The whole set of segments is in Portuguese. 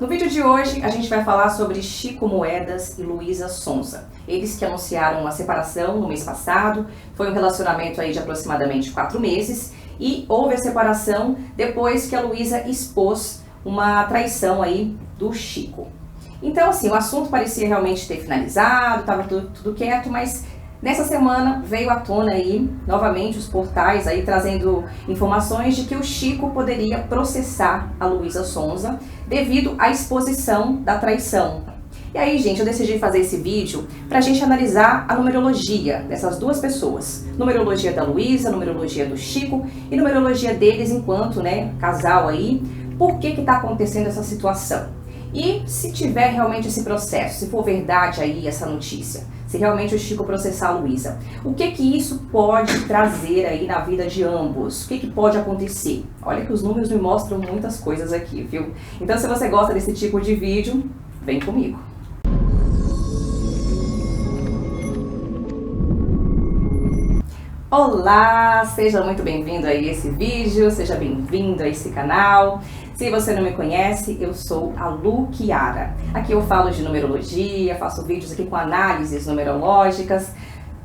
No vídeo de hoje a gente vai falar sobre Chico Moedas e Luísa Sonza. Eles que anunciaram uma separação no mês passado, foi um relacionamento aí de aproximadamente 4 meses e houve a separação depois que a Luísa expôs uma traição aí do Chico. Então assim, o assunto parecia realmente ter finalizado, estava tudo quieto, mas nessa semana veio à tona aí, novamente, os portais aí trazendo informações de que o Chico poderia processar a Luísa Sonza devido à exposição da traição. E aí, gente, eu decidi fazer esse vídeo pra gente analisar a numerologia dessas duas pessoas. Numerologia da Luísa, numerologia do Chico e numerologia deles enquanto, casal aí. Por que tá acontecendo essa situação? E se tiver realmente esse processo, se for verdade aí essa notícia, se realmente o Chico processar a Luísa, o que isso pode trazer aí na vida de ambos? O que pode acontecer? Olha que os números me mostram muitas coisas aqui, viu? Então se você gosta desse tipo de vídeo, vem comigo. Olá, seja muito bem-vindo a esse vídeo, seja bem-vindo a esse canal. Se você não me conhece, eu sou a Lu Chiara. Aqui eu falo de numerologia, faço vídeos aqui com análises numerológicas,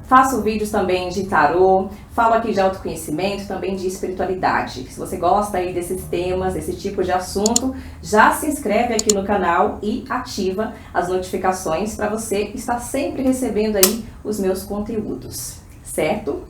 faço vídeos também de tarô, falo aqui de autoconhecimento, também de espiritualidade. Se você gosta aí desses temas, desse tipo de assunto, já se inscreve aqui no canal e ativa as notificações para você estar sempre recebendo aí os meus conteúdos, certo?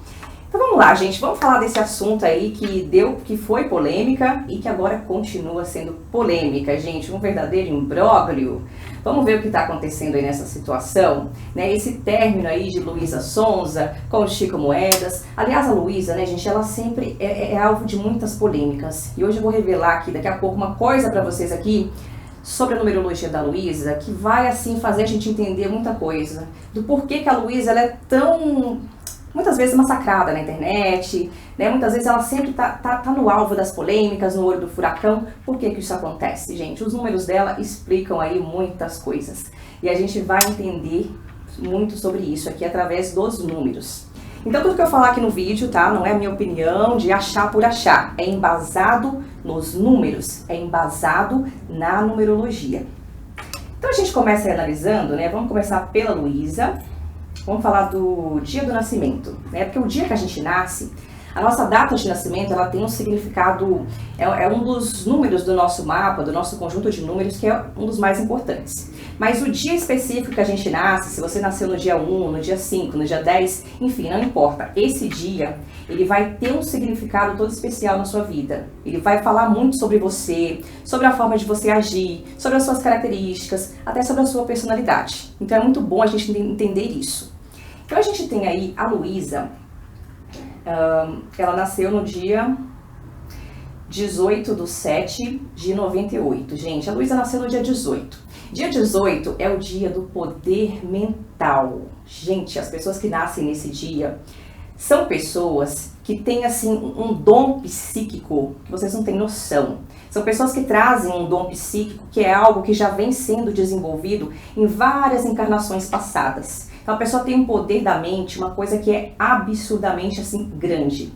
Então vamos lá, gente, vamos falar desse assunto aí que foi polêmica e que agora continua sendo polêmica, gente, um verdadeiro imbróglio. Vamos ver o que está acontecendo aí nessa situação, Esse término aí de Luísa Sonza com o Chico Moedas. Aliás, a Luísa, gente, ela sempre é alvo de muitas polêmicas. E hoje eu vou revelar aqui, daqui a pouco, uma coisa para vocês aqui sobre a numerologia da Luísa, que vai, assim, fazer a gente entender muita coisa. Do porquê que a Luísa, ela é tão muitas vezes massacrada na internet, Muitas vezes ela sempre tá no alvo das polêmicas, no olho do furacão. Por que isso acontece, gente? Os números dela explicam aí muitas coisas. E a gente vai entender muito sobre isso aqui através dos números. Então tudo que eu falar aqui no vídeo, Não é a minha opinião de achar por achar. É embasado nos números, é embasado na numerologia. Então a gente começa aí analisando, Vamos começar pela Luísa. Vamos falar do dia do nascimento, Porque o dia que a gente nasce, a nossa data de nascimento, ela tem um significado, é um dos números do nosso mapa, do nosso conjunto de números, que é um dos mais importantes. Mas o dia específico que a gente nasce, se você nasceu no dia 1, no dia 5, no dia 10, enfim, não importa. Esse dia, ele vai ter um significado todo especial na sua vida. Ele vai falar muito sobre você, sobre a forma de você agir, sobre as suas características, até sobre a sua personalidade. Então é muito bom a gente entender isso. Então a gente tem aí a Luísa, ela nasceu no dia 18/7/98. Gente, a Luísa nasceu no dia 18. Dia 18 é o dia do poder mental. Gente, as pessoas que nascem nesse dia são pessoas que têm, assim, um dom psíquico que vocês não têm noção. São pessoas que trazem um dom psíquico que é algo que já vem sendo desenvolvido em várias encarnações passadas. Então a pessoa tem um poder da mente, uma coisa que é absurdamente, assim, grande.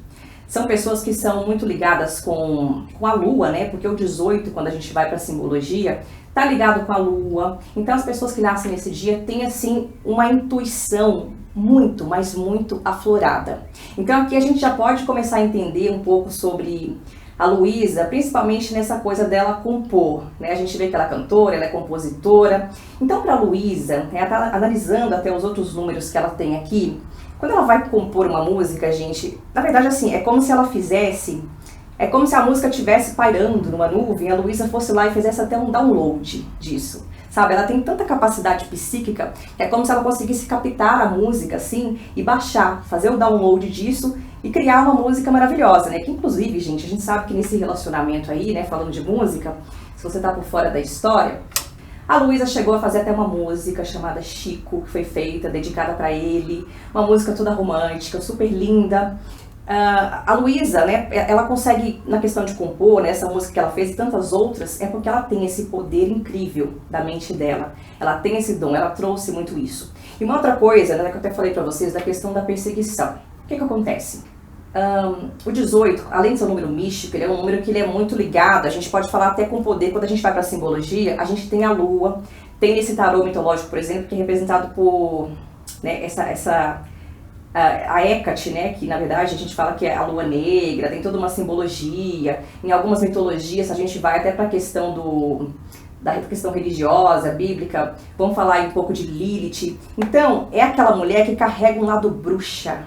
São pessoas que são muito ligadas com a lua, Porque o 18, quando a gente vai para a simbologia, tá ligado com a lua. Então as pessoas que nascem nesse dia têm, assim, uma intuição muito, mas muito aflorada. Então aqui a gente já pode começar a entender um pouco sobre a Luísa, principalmente nessa coisa dela compor, A gente vê que ela é cantora, ela é compositora. Então para a Luísa, ela tá analisando até os outros números que ela tem aqui. Quando ela vai compor uma música, gente, na verdade assim, é como se ela fizesse, é como se a música estivesse pairando numa nuvem, a Luísa fosse lá e fizesse até um download disso. Sabe, ela tem tanta capacidade psíquica que é como se ela conseguisse captar a música assim e baixar, fazer o download disso e criar uma música maravilhosa, Que inclusive, gente, a gente sabe que nesse relacionamento aí, falando de música, se você tá por fora da história, a Luísa chegou a fazer até uma música chamada Chico, que foi feita, dedicada para ele, uma música toda romântica, super linda. A Luísa, ela consegue, na questão de compor, essa música que ela fez e tantas outras, é porque ela tem esse poder incrível da mente dela. Ela tem esse dom, ela trouxe muito isso. E uma outra coisa, que eu até falei pra vocês, da questão da perseguição. O que acontece? O 18, além de ser um número místico, ele é um número que ele é muito ligado, a gente pode falar até com poder, quando a gente vai para a simbologia, a gente tem a lua, tem esse tarô mitológico, por exemplo, que é representado por, né, a Hecate, né, que na verdade a gente fala que é a lua negra, tem toda uma simbologia. Em algumas mitologias, a gente vai até para a questão da questão religiosa, bíblica, vamos falar um pouco de Lilith. Então, é aquela mulher que carrega um lado bruxa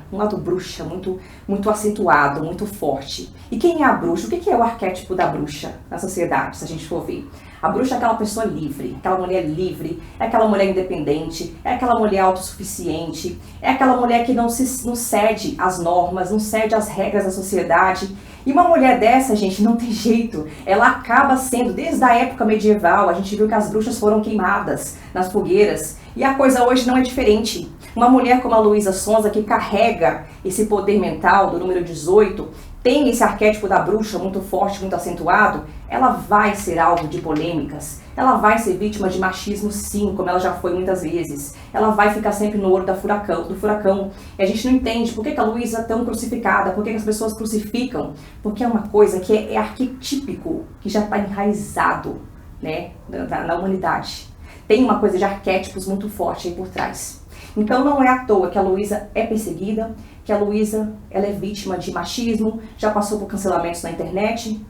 muito, muito acentuado, muito forte. E quem é a bruxa? O que é o arquétipo da bruxa na sociedade, se a gente for ver? A bruxa é aquela pessoa livre, aquela mulher livre, é aquela mulher independente, é aquela mulher autossuficiente, é aquela mulher que não cede às normas, não cede às regras da sociedade. E uma mulher dessa, gente, não tem jeito. Ela acaba sendo, desde a época medieval, a gente viu que as bruxas foram queimadas nas fogueiras. E a coisa hoje não é diferente. Uma mulher como a Luísa Sonza, que carrega esse poder mental do número 18, tem esse arquétipo da bruxa muito forte, muito acentuado, ela vai ser alvo de polêmicas, ela vai ser vítima de machismo sim, como ela já foi muitas vezes. Ela vai ficar sempre no olho do furacão. E a gente não entende por que a Luísa é tão crucificada, por que as pessoas crucificam, porque é uma coisa que é arquetípico, que já está enraizado, né, na humanidade. Tem uma coisa de arquétipos muito forte aí por trás. Então não é à toa que a Luísa é perseguida, que a Luísa ela é vítima de machismo, já passou por cancelamentos na internet,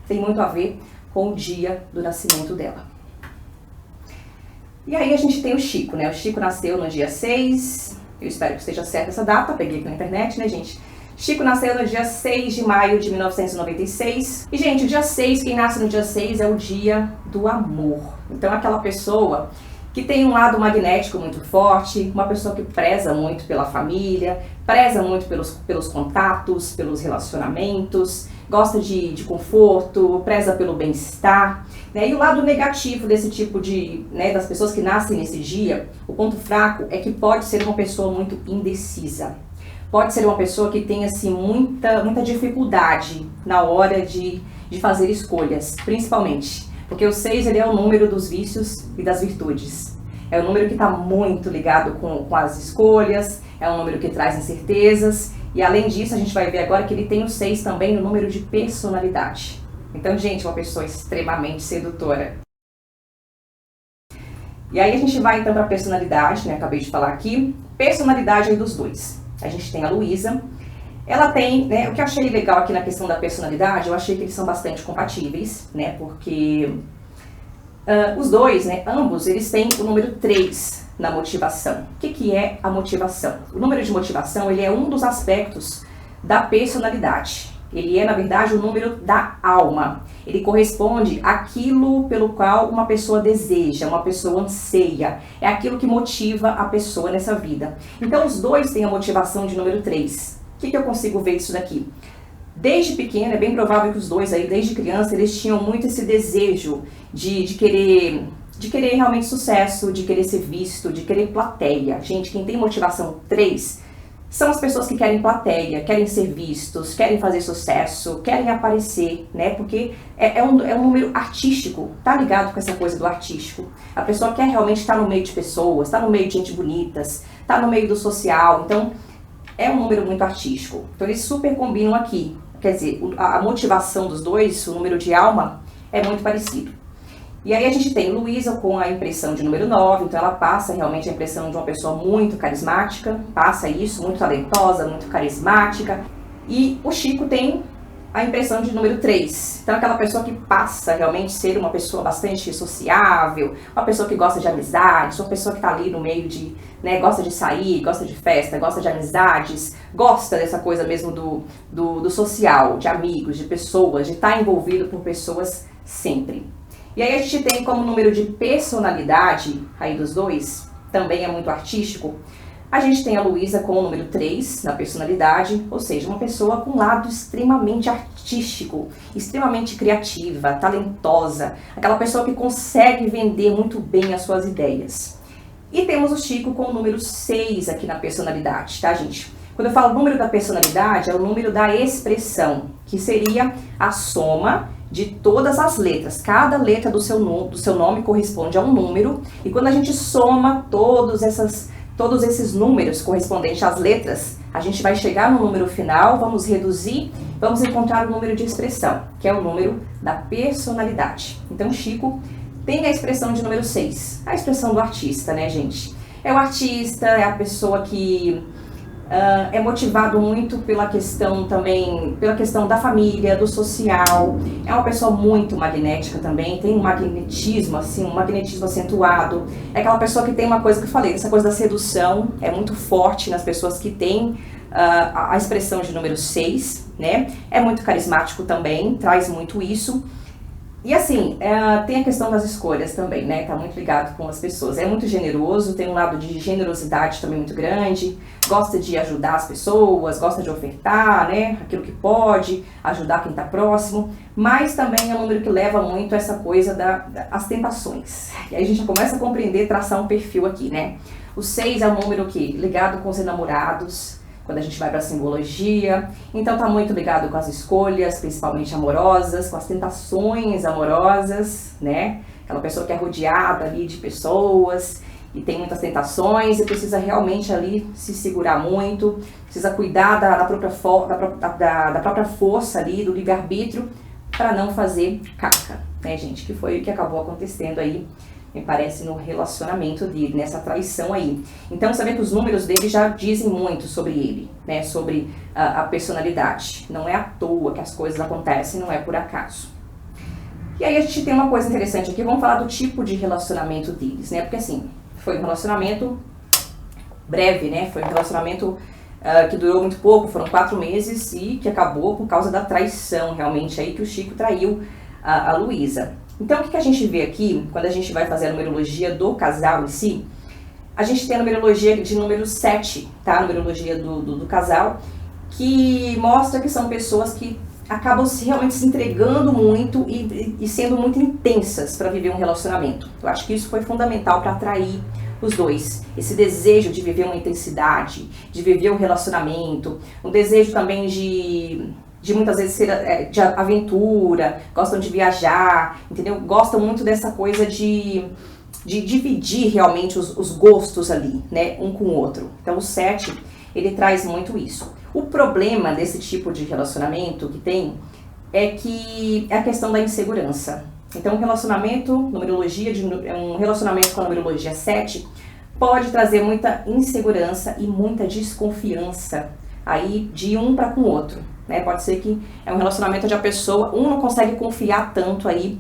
tem muito a ver com o dia do nascimento dela. E aí a gente tem o Chico, né? O Chico nasceu no dia 6, eu espero que esteja certa essa data, peguei aqui na internet, né, gente? Chico nasceu no dia 6 de maio de 1996. E, gente, o dia 6, quem nasce no dia 6 é o dia do amor. Então, aquela pessoa que tem um lado magnético muito forte, uma pessoa que preza muito pela família, preza muito pelos contatos, pelos relacionamentos, gosta de conforto, preza pelo bem-estar, né? E o lado negativo desse tipo das pessoas que nascem nesse dia, o ponto fraco é que pode ser uma pessoa muito indecisa. Pode ser uma pessoa que tem assim, muita dificuldade na hora de fazer escolhas, principalmente. Porque o 6 ele é o número dos vícios e das virtudes. É um número que está muito ligado com as escolhas, é um número que traz incertezas. E além disso, a gente vai ver agora que ele tem o 6 também no número de personalidade. Então, gente, uma pessoa extremamente sedutora. E aí a gente vai então para a personalidade, né? Acabei de falar aqui. Personalidade aí dos dois. A gente tem a Luísa. Ela tem, né, o que eu achei legal aqui na questão da personalidade, eu achei que eles são bastante compatíveis, né, porque os dois, né, ambos, eles têm o número 3 na motivação. O que é a motivação? O número de motivação, ele é um dos aspectos da personalidade. Ele é, na verdade, o número da alma. Ele corresponde àquilo pelo qual uma pessoa deseja, uma pessoa anseia. É aquilo que motiva a pessoa nessa vida. Então, os dois têm a motivação de número 3. O que eu consigo ver isso daqui? Desde pequeno, é bem provável que os dois aí, desde criança, eles tinham muito esse desejo de querer realmente sucesso, de querer ser visto, de querer plateia. Gente, quem tem motivação 3 são as pessoas que querem plateia, querem ser vistos, querem fazer sucesso, querem aparecer, né? Porque é um número artístico, tá ligado com essa coisa do artístico. A pessoa quer realmente estar no meio de pessoas, estar no meio de gente bonitas, estar no meio do social. Então, é um número muito artístico. Então, eles super combinam aqui. Quer dizer, a motivação dos dois, o número de alma, é muito parecido. E aí a gente tem Luísa com a impressão de número 9, então ela passa realmente a impressão de uma pessoa muito carismática, passa isso, muito talentosa, muito carismática. E o Chico tem a impressão de número 3, então aquela pessoa que passa realmente ser uma pessoa bastante sociável, uma pessoa que gosta de amizades, uma pessoa que está ali no meio de, né, gosta de sair, gosta de festa, gosta de amizades, gosta dessa coisa mesmo do social, de amigos, de pessoas, de estar envolvido por pessoas sempre. E aí a gente tem como número de personalidade, aí dos dois, também é muito artístico, a gente tem a Luísa com o número 3 na personalidade, ou seja, uma pessoa com um lado extremamente artístico, extremamente criativa, talentosa, aquela pessoa que consegue vender muito bem as suas ideias. E temos o Chico com o número 6 aqui na personalidade, tá, gente? Quando eu falo número da personalidade, é o número da expressão, que seria a soma de todas as letras. Cada letra do seu nome corresponde a um número, e quando a gente soma todos esses números correspondentes às letras, A gente vai chegar no número final, vamos reduzir, vamos encontrar o número de expressão, que é o número da personalidade. Então, Chico tem a expressão de número 6, a expressão do artista, né, gente? É o artista, é a pessoa que é motivado muito pela questão também, pela questão da família, do social. É uma pessoa muito magnética também, tem um magnetismo, assim, um magnetismo acentuado. É aquela pessoa que tem uma coisa que eu falei, essa coisa da sedução, é muito forte nas pessoas que têm a expressão de número 6, né? É muito carismático também, traz muito isso. E assim, tem a questão das escolhas também, né? Tá muito ligado com as pessoas. É muito generoso, tem um lado de generosidade também muito grande, gosta de ajudar as pessoas, gosta de ofertar, né? Aquilo que pode, ajudar quem tá próximo, mas também é um número que leva muito essa coisa das tentações. E aí a gente já começa a compreender, traçar um perfil aqui, né? O 6 é um número que ligado com os enamorados, quando a gente vai para a simbologia, então está muito ligado com as escolhas, principalmente amorosas, com as tentações amorosas, né? Aquela pessoa que é rodeada ali de pessoas e tem muitas tentações e precisa realmente ali se segurar muito, precisa cuidar da própria força ali, do livre-arbítrio, para não fazer caca, né, gente? Que foi o que acabou acontecendo aí, me parece, no relacionamento dele, nessa traição aí. Então, saber que os números dele já dizem muito sobre ele, né, sobre a personalidade. Não é à toa que as coisas acontecem, não é por acaso. E aí a gente tem uma coisa interessante aqui, vamos falar do tipo de relacionamento deles, né, porque assim, foi um relacionamento breve, né, foi um relacionamento que durou muito pouco, foram 4 meses e que acabou por causa da traição, realmente, aí que o Chico traiu a Luísa. Então, o que a gente vê aqui, quando a gente vai fazer a numerologia do casal em si, a gente tem a numerologia de número 7, tá? A numerologia do casal, que mostra que são pessoas que acabam realmente se entregando muito e sendo muito intensas para viver um relacionamento. Eu acho que isso foi fundamental para atrair os dois. Esse desejo de viver uma intensidade, de viver um relacionamento, um desejo também de muitas vezes ser de aventura, gostam de viajar, entendeu? Gostam muito dessa coisa de dividir realmente os gostos ali, né, um com o outro. Então o 7, ele traz muito isso. O problema desse tipo de relacionamento que tem é que é a questão da insegurança. Então um relacionamento, um relacionamento com a numerologia 7 pode trazer muita insegurança e muita desconfiança aí de um para com o outro. Né? Pode ser que é um relacionamento onde a pessoa, um não consegue confiar tanto aí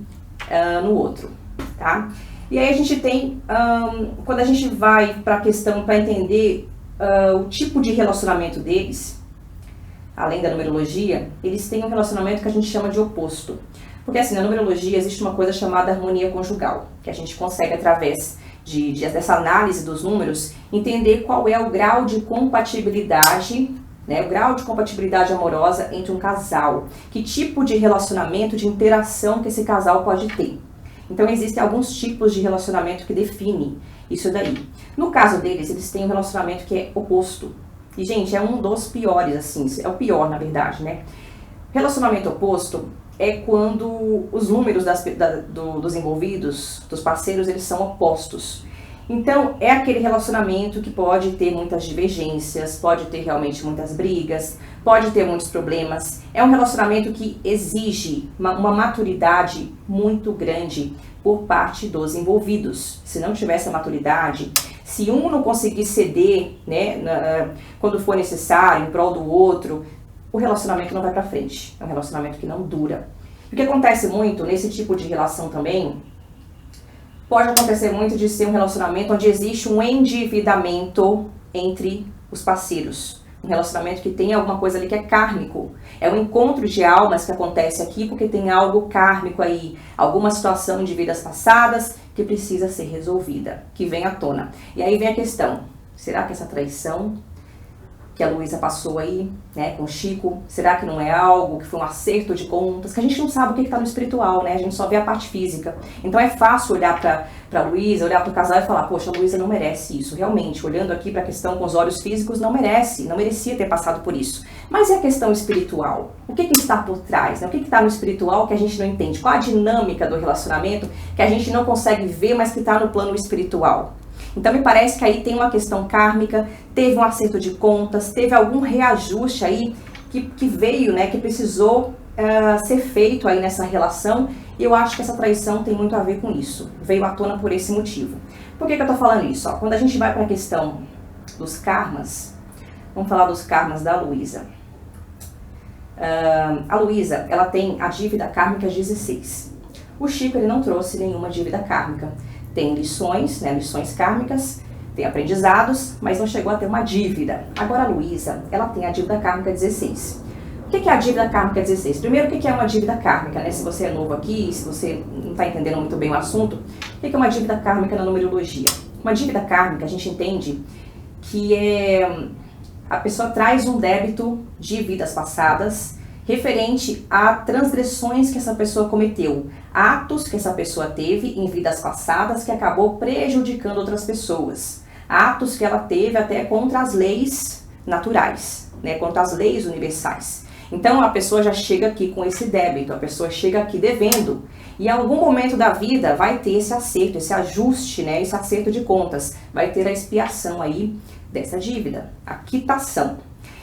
no outro, tá? E aí a gente tem, quando a gente vai para a questão, para entender o tipo de relacionamento deles, além da numerologia, eles têm um relacionamento que a gente chama de oposto. Porque assim, na numerologia existe uma coisa chamada harmonia conjugal, que a gente consegue através dessa análise dos números, entender qual é o grau de compatibilidade, né, o grau de compatibilidade amorosa entre um casal, que tipo de relacionamento, de interação que esse casal pode ter. Então existem alguns tipos de relacionamento que definem isso daí. No caso deles, eles têm um relacionamento que é oposto. E gente, é um dos piores, assim, é o pior na verdade, né? Relacionamento oposto é quando os números dos envolvidos, dos parceiros, eles são opostos. Então, é aquele relacionamento que pode ter muitas divergências, pode ter realmente muitas brigas, pode ter muitos problemas. É um relacionamento que exige uma maturidade muito grande por parte dos envolvidos. Se não tivesse a maturidade, se um não conseguir ceder, né, quando for necessário, em prol do outro, o relacionamento não vai pra frente. É um relacionamento que não dura. O que acontece muito nesse tipo de relação também, pode acontecer muito de ser um relacionamento onde existe um endividamento entre os parceiros. Um relacionamento que tem alguma coisa ali que é kármico. É um encontro de almas que acontece aqui porque tem algo kármico aí. Alguma situação de vidas passadas que precisa ser resolvida, que vem à tona. E aí vem a questão, será que essa traição que a Luísa passou aí, né, com o Chico, será que não é algo que foi um acerto de contas? Que a gente não sabe o que está no espiritual, né? A gente só vê a parte física. Então é fácil olhar para Luísa, olhar para o casal e falar, poxa, a Luísa não merece isso. Realmente, olhando aqui para a questão com os olhos físicos, não merecia ter passado por isso. Mas e a questão espiritual? O que está por trás? Né? O que está no espiritual que a gente não entende? Qual a dinâmica do relacionamento que a gente não consegue ver, mas que está no plano espiritual? Então me parece que aí tem uma questão kármica, teve um acerto de contas, teve algum reajuste aí que veio, né, que precisou ser feito aí nessa relação. E eu acho que essa traição tem muito a ver com isso, veio à tona por esse motivo. Por que eu tô falando isso? Ó, quando a gente vai para a questão dos karmas, vamos falar dos karmas da Luísa. A Luísa, ela tem a dívida kármica 16. O Chico, ele não trouxe nenhuma dívida kármica. Tem lições, né, lições kármicas, tem aprendizados, mas não chegou a ter uma dívida. Agora a Luísa, ela tem a dívida kármica 16. O que é a dívida kármica 16? Primeiro, o que é uma dívida kármica, né? Se você é novo aqui, se você não está entendendo muito bem o assunto, o que é uma dívida kármica na numerologia? Uma dívida kármica, a gente entende que a pessoa traz um débito de vidas passadas referente a transgressões que essa pessoa cometeu, atos que essa pessoa teve em vidas passadas que acabou prejudicando outras pessoas, atos que ela teve até contra as leis naturais, né, contra as leis universais. Então a pessoa já chega aqui com esse débito, a pessoa chega aqui devendo. E em algum momento da vida vai ter esse acerto, esse ajuste, né, esse acerto de contas, vai ter a expiação aí dessa dívida, a quitação.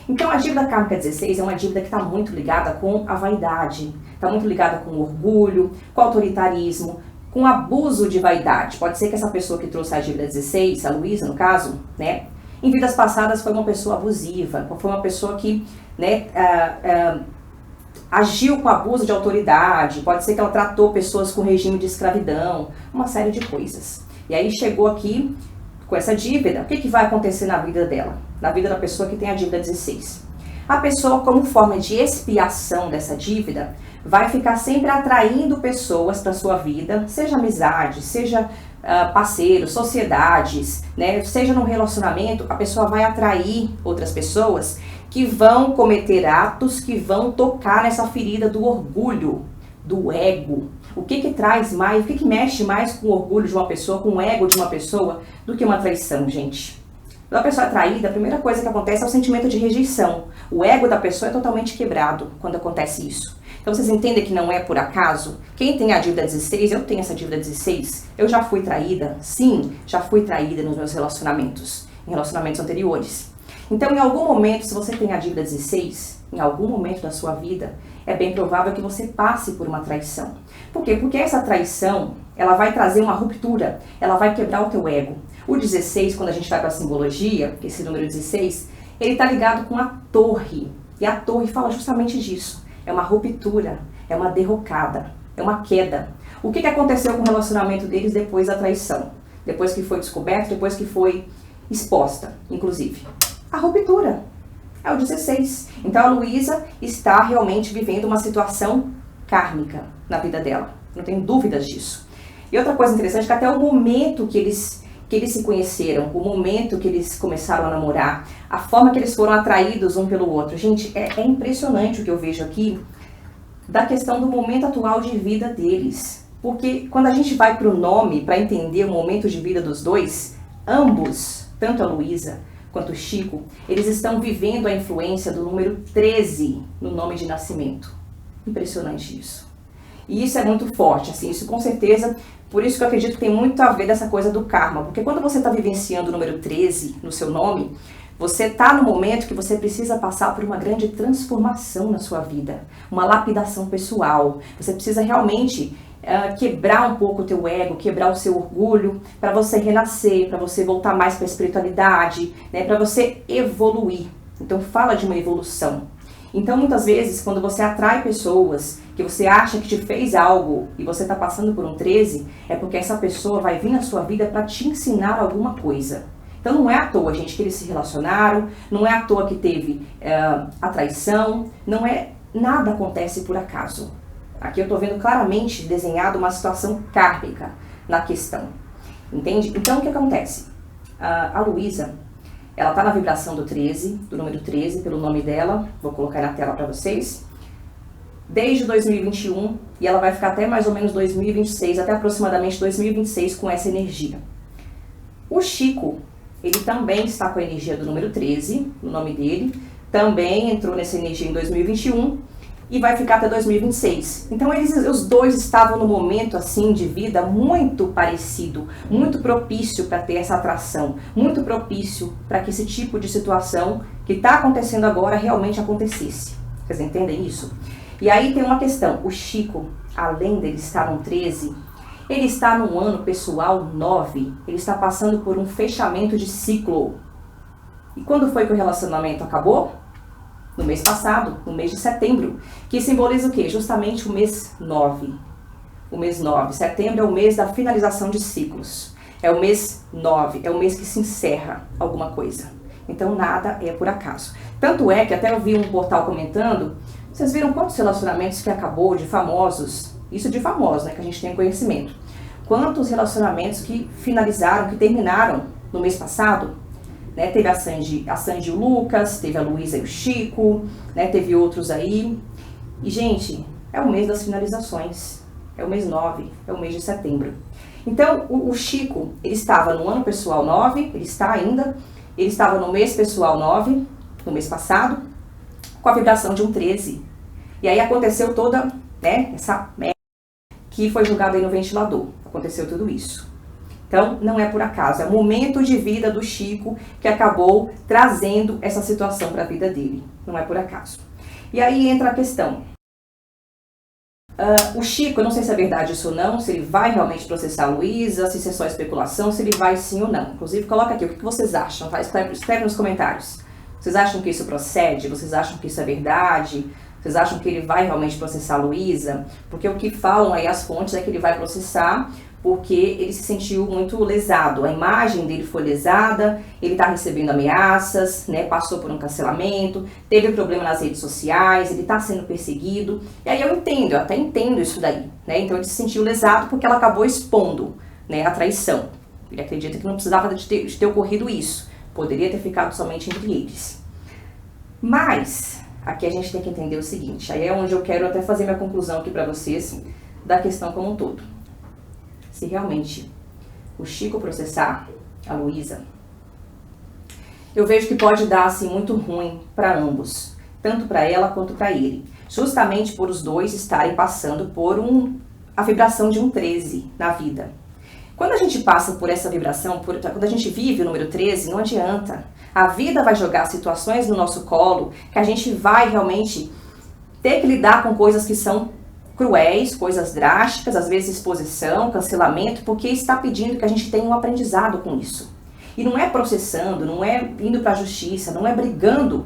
Então a dívida kármica 16 é uma dívida que está muito ligada com a vaidade, está muito ligada com o orgulho, com o autoritarismo, com o abuso de vaidade. Pode ser que essa pessoa que trouxe a dívida 16, a Luísa no caso, né, em vidas passadas foi uma pessoa abusiva, foi uma pessoa que, né, agiu com abuso de autoridade, pode ser que ela tratou pessoas com regime de escravidão, uma série de coisas. E aí chegou aqui com essa dívida, o que vai acontecer na vida dela? Na vida da pessoa que tem a dívida 16. A pessoa, como forma de expiação dessa dívida, vai ficar sempre atraindo pessoas para sua vida, seja amizade, seja parceiros, sociedades, né? Seja num relacionamento, a pessoa vai atrair outras pessoas que vão cometer atos que vão tocar nessa ferida do orgulho, do ego. O que traz mais, o que mexe mais com o orgulho de uma pessoa, com o ego de uma pessoa, do que uma traição, gente? Quando a pessoa é traída, a primeira coisa que acontece é o sentimento de rejeição. O ego da pessoa é totalmente quebrado quando acontece isso. Então vocês entendem que não é por acaso? Quem tem a dívida 16, eu tenho essa dívida 16, eu já fui traída? Sim, já fui traída nos meus relacionamentos, em relacionamentos anteriores. Então em algum momento, se você tem a dívida 16, em algum momento da sua vida, é bem provável que você passe por uma traição. Por quê? Porque essa traição, ela vai trazer uma ruptura, ela vai quebrar o teu ego. O 16, quando a gente vai para a simbologia, esse número 16, ele está ligado com a torre. E a torre fala justamente disso. É uma ruptura, é uma derrocada, é uma queda. O que aconteceu com o relacionamento deles depois da traição? Depois que foi descoberto, depois que foi exposta, inclusive. A ruptura. É o 16. Então a Luísa está realmente vivendo uma situação kármica na vida dela. Não tenho dúvidas disso. E outra coisa interessante é que até o momento que eles se conheceram, o momento que eles começaram a namorar, a forma que eles foram atraídos um pelo outro. Gente, é impressionante o que eu vejo aqui da questão do momento atual de vida deles. Porque quando a gente vai para o nome, para entender o momento de vida dos dois, ambos, tanto a Luísa quanto o Chico, eles estão vivendo a influência do número 13 no nome de nascimento. Impressionante isso. E isso é muito forte, assim, isso com certeza, por isso que eu acredito que tem muito a ver dessa coisa do karma, porque quando você está vivenciando o número 13 no seu nome, você está no momento que você precisa passar por uma grande transformação na sua vida, uma lapidação pessoal, você precisa realmente quebrar um pouco o teu ego, quebrar o seu orgulho, para você renascer, para você voltar mais para a espiritualidade, né, para você evoluir. Então fala de uma evolução. Então muitas vezes quando você atrai pessoas que você acha que te fez algo e você está passando por um 13, é porque essa pessoa vai vir na sua vida para te ensinar alguma coisa. Então não é à toa, gente, que eles se relacionaram, não é à toa que teve a traição, não é, nada acontece por acaso. Aqui eu estou vendo claramente desenhado uma situação kármica na questão, entende? Então o que acontece? A Luísa, ela está na vibração do 13, do número 13, pelo nome dela, vou colocar na tela para vocês, desde 2021, e ela vai ficar até mais ou menos 2026, até aproximadamente 2026 com essa energia. O Chico, ele também está com a energia do número 13, o nome dele, também entrou nessa energia em 2021, e vai ficar até 2026. Então os dois estavam num momento assim de vida muito parecido, muito propício para ter essa atração, muito propício para que esse tipo de situação que está acontecendo agora realmente acontecesse. Vocês entendem isso? E aí tem uma questão, o Chico, além dele estar no 13, ele está no ano pessoal 9, ele está passando por um fechamento de ciclo. E quando foi que o relacionamento acabou? No mês passado, no mês de setembro, que simboliza o quê? Justamente o mês 9. O mês 9. Setembro é o mês da finalização de ciclos. É o mês 9, é o mês que se encerra alguma coisa. Então nada é por acaso. Tanto é que até eu vi um portal comentando, vocês viram quantos relacionamentos que acabou de famosos? Isso de famosos, né, que a gente tem conhecimento. Quantos relacionamentos que finalizaram, que terminaram no mês passado? Né, teve a Sandy e o Lucas, teve a Luísa e o Chico, né, teve outros aí. E, gente, é o mês das finalizações. É o mês 9, é o mês de setembro. Então, o Chico, ele estava no ano pessoal 9, ele está ainda, ele estava no mês pessoal 9, no mês passado, com a vibração de um 13. E aí aconteceu toda, né, essa merda que foi jogada aí no ventilador. Aconteceu tudo isso. Então, não é por acaso, é o momento de vida do Chico que acabou trazendo essa situação para a vida dele. Não é por acaso. E aí entra a questão. O Chico, eu não sei se é verdade isso ou não, se ele vai realmente processar a Luísa, se isso é só especulação, se ele vai sim ou não. Inclusive, coloca aqui o que vocês acham, tá? Escreve nos comentários. Vocês acham que isso procede? Vocês acham que isso é verdade? Vocês acham que ele vai realmente processar a Luísa? Porque o que falam aí as fontes é que ele vai processar porque ele se sentiu muito lesado. A imagem dele foi lesada, ele está recebendo ameaças, né, passou por um cancelamento, teve problema nas redes sociais, ele está sendo perseguido. E aí eu até entendo isso daí, né? Então ele se sentiu lesado porque ela acabou expondo, né, a traição. Ele acredita que não precisava de ter ocorrido isso, poderia ter ficado somente entre eles. Mas aqui a gente tem que entender o seguinte, aí é onde eu quero até fazer minha conclusão aqui para vocês da questão como um todo. Se realmente o Chico processar a Luísa, eu vejo que pode dar assim muito ruim para ambos, tanto para ela quanto para ele, justamente por os dois estarem passando por a vibração de um 13 na vida. Quando a gente passa por essa vibração, quando a gente vive o número 13, não adianta. A vida vai jogar situações no nosso colo que a gente vai realmente ter que lidar com coisas que são cruéis, coisas drásticas, às vezes exposição, cancelamento, porque está pedindo que a gente tenha um aprendizado com isso. E não é processando, não é indo para a justiça, não é brigando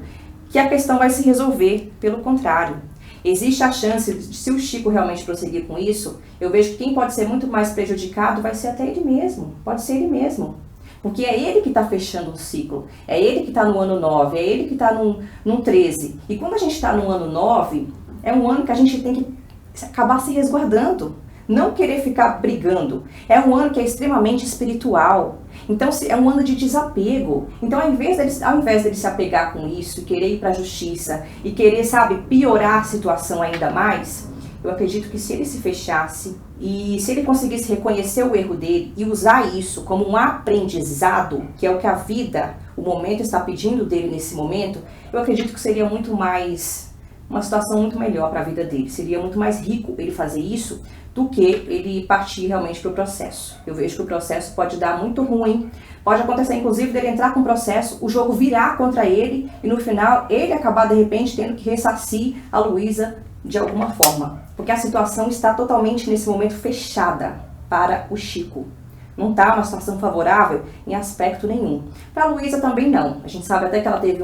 que a questão vai se resolver, pelo contrário. Existe a chance, de, se o Chico realmente prosseguir com isso, eu vejo que quem pode ser muito mais prejudicado vai ser até ele mesmo, pode ser ele mesmo. Porque é ele que está fechando um ciclo, é ele que está no ano 9, é ele que está num 13. E quando a gente está no ano 9, é um ano que a gente tem que acabar se resguardando, não querer ficar brigando. É um ano que é extremamente espiritual, então é um ano de desapego. Então ao invés dele se apegar com isso, querer ir para a justiça e querer, sabe, piorar a situação ainda mais, eu acredito que se ele se fechasse e se ele conseguisse reconhecer o erro dele e usar isso como um aprendizado, que é o que a vida, o momento está pedindo dele nesse momento, eu acredito que seria muito mais uma situação muito melhor para a vida dele. Seria muito mais rico ele fazer isso do que ele partir realmente para o processo. Eu vejo que o processo pode dar muito ruim. Pode acontecer, inclusive, dele entrar com o processo, o jogo virar contra ele e no final ele acabar, de repente, tendo que ressarcir a Luísa de alguma forma. Porque a situação está totalmente, nesse momento, fechada para o Chico. Não está uma situação favorável em aspecto nenhum. Para a Luísa também não. A gente sabe até que ela teve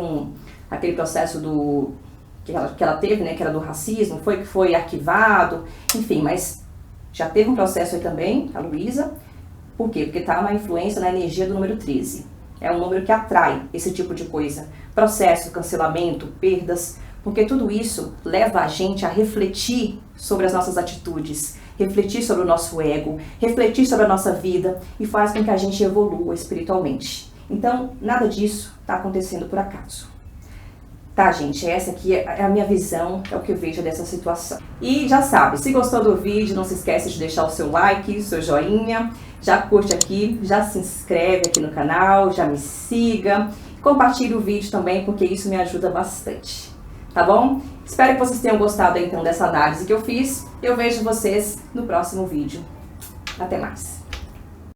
aquele processo que ela teve, né, que era do racismo, que foi arquivado, enfim, mas já teve um processo aí também, a Luísa. Por quê? Porque está na influência, na energia do número 13. É um número que atrai esse tipo de coisa. Processo, cancelamento, perdas, porque tudo isso leva a gente a refletir sobre as nossas atitudes, refletir sobre o nosso ego, refletir sobre a nossa vida e faz com que a gente evolua espiritualmente. Então, nada disso está acontecendo por acaso. Tá, gente, essa aqui é a minha visão, é o que eu vejo dessa situação. E já sabe, se gostou do vídeo, não se esquece de deixar o seu like, o seu joinha, já curte aqui, já se inscreve aqui no canal, já me siga, compartilhe o vídeo também, porque isso me ajuda bastante. tá bom? Espero que vocês tenham gostado então dessa análise que eu fiz. Eu vejo vocês no próximo vídeo. Até mais!